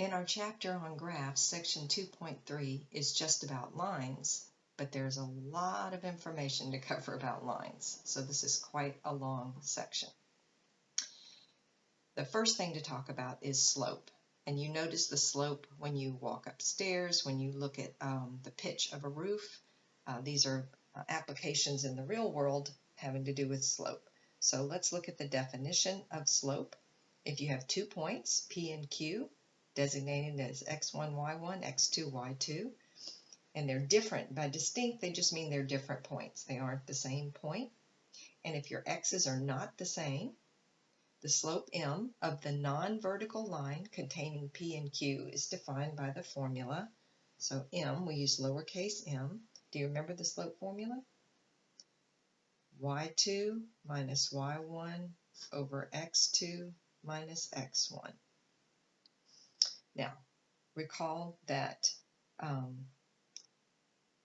In our chapter on graphs, section 2.3 is just about lines, but there's a lot of information to cover about lines, so this is quite a long section. The first thing to talk about is slope, and you notice the slope when you walk upstairs, when you look at the pitch of a roof. These are applications in the real world having to do with slope. So let's look at the definition of slope. If you have 2 points, P and Q, designated as x1, y1, x2, y2, and they're different. By distinct, they just mean they're different points. They aren't the same point. And if your x's are not the same, the slope m of the non-vertical line containing P and Q is defined by the formula. So m, we use lowercase m. Do you remember the slope formula? y2 minus y1 over x2 minus x1. Now, recall that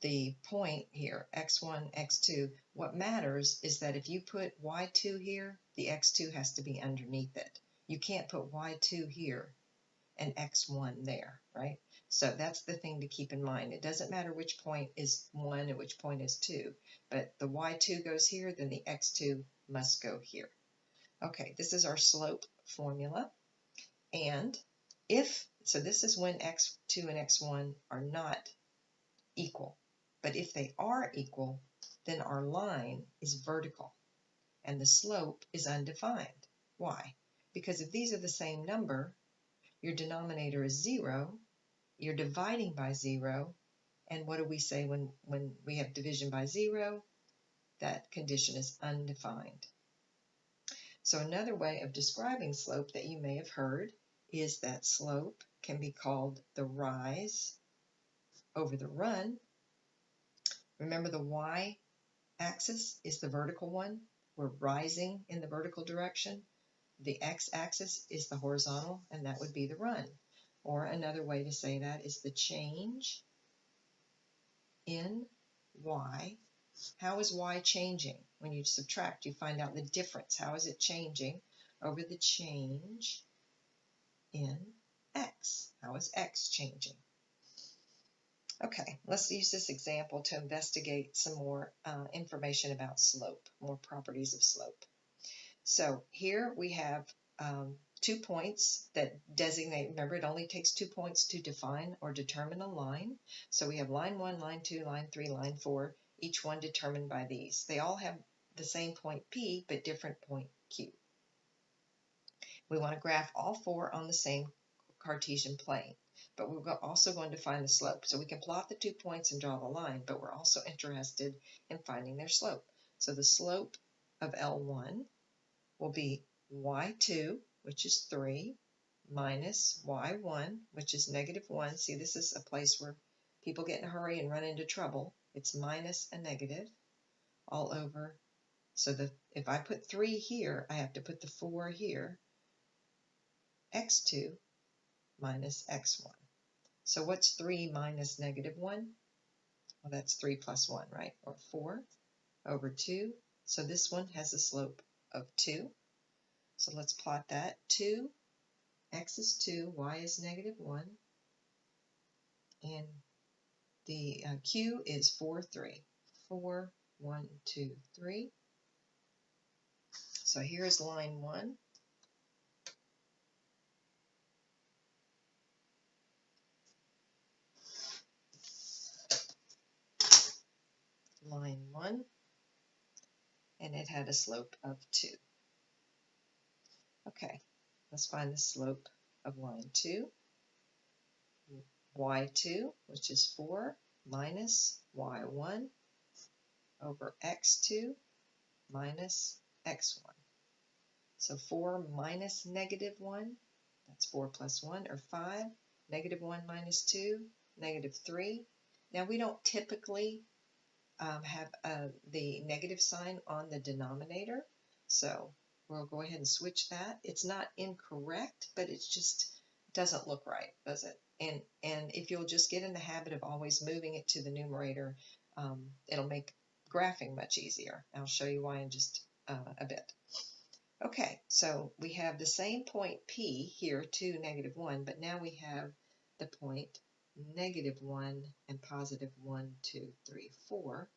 the point here, x1, x2, what matters is that if you put y2 here, the x2 has to be underneath it. You can't put y2 here and x1 there, right? So that's the thing to keep in mind. It doesn't matter which point is 1 and which point is 2, but the y2 goes here, then the x2 must go here. Okay, this is our slope formula. And so this is when x2 and x1 are not equal. But if they are equal, then our line is vertical and the slope is undefined. Why? Because if these are the same number, your denominator is 0, you're dividing by 0, and what do we say when we have division by 0? That condition is undefined. So another way of describing slope that you may have heard is that slope can be called the rise over the run. Remember, the y-axis is the vertical one. We're rising in the vertical direction. The x-axis is the horizontal, and that would be the run. Or another way to say that is the change in y. How is y changing? When you subtract, you find out the difference. How is it changing over the change in x? How is x changing? Okay, let's use this example to investigate some more information about slope, more properties of slope. So here we have 2 points that designate, remember it only takes 2 points to define or determine a line. So we have line 1, line 2, line 3, line 4, each one determined by these. They all have the same point P, but different point Q. We want to graph all 4 on the same Cartesian plane, but we're also going to find the slope. So we can plot the 2 points and draw the line, but we're also interested in finding their slope. So the slope of L1 will be y2, which is 3, minus y1, which is -1. See, this is a place where people get in a hurry and run into trouble. It's minus a negative all over. So if I put 3 here, I have to put the 4 here. x2 minus x1. So what's 3 minus -1? Well, that's 3 plus 1, right? Or 4 over 2. So this one has a slope of 2. So let's plot that. 2, x is 2, y is -1, and the q is 4, 3. 4, 1, 2, 3. So here's line 1. Line 1, and it had a slope of 2. Okay, let's find the slope of line 2. y2, which is 4, minus y1 over x2 minus x1. So 4 minus -1, that's 4 plus 1, or 5. -1 minus 2, -3. Now we don't typically have the negative sign on the denominator, so we'll go ahead and switch that. It's not incorrect, but it just doesn't look right, does it? And if you'll just get in the habit of always moving it to the numerator, it'll make graphing much easier. I'll show you why in just a bit. Okay, so we have the same point P here, 2, -1, but now we have the point -1 and +1, 2, 3, 4.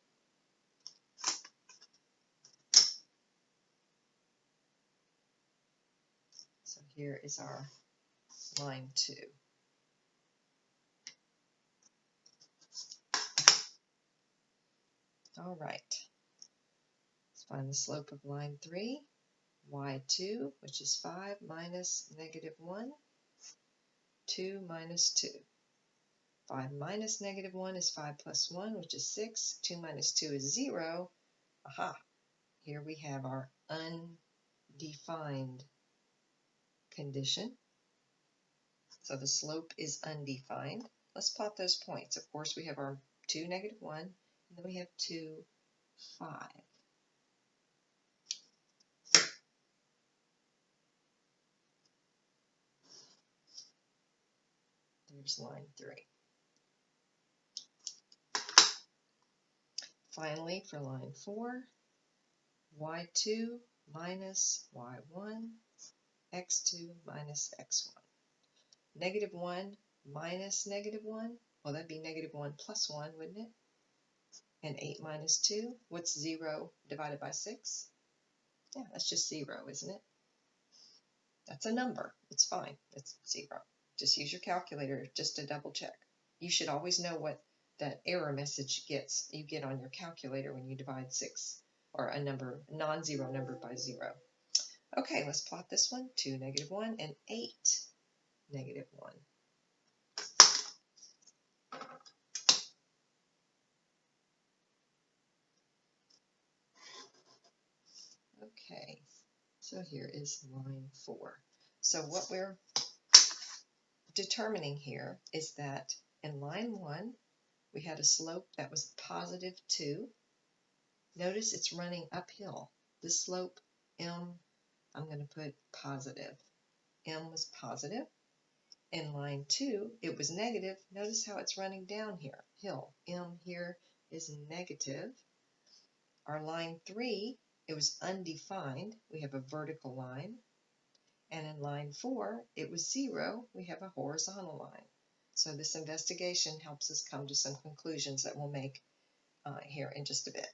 So here is our line 2. All right, let's find the slope of line 3. y2, which is 5 minus -1, 2 minus 2. 5 minus -1 is 5 plus 1, which is 6. 2 minus 2 is 0. Aha! Here we have our undefined condition. So the slope is undefined. Let's plot those points. Of course, we have our 2, -1, and then we have 2, 5. There's line 3. Finally, for line 4, y2 minus y1, x2 minus x1. -1 minus -1, well, that'd be -1 plus 1, wouldn't it? And 8 minus 2, what's 0 divided by 6? Yeah, that's just 0, isn't it? That's a number. It's fine. It's 0. Just use your calculator just to double check. You should always know what that error message you get on your calculator when you divide 6 or a number, non-zero number by 0. Okay, let's plot this one. 2, -1, and 8, -1. Okay, so here is line 4. So what we're determining here is that in line 1, we had a slope that was +2. Notice it's running uphill. This slope, M, I'm going to put positive. M was positive. In line 2, it was negative. Notice how it's running down here, hill. M here is negative. Our line 3, it was undefined. We have a vertical line. And in line 4, it was 0. We have a horizontal line. So this investigation helps us come to some conclusions that we'll make here in just a bit.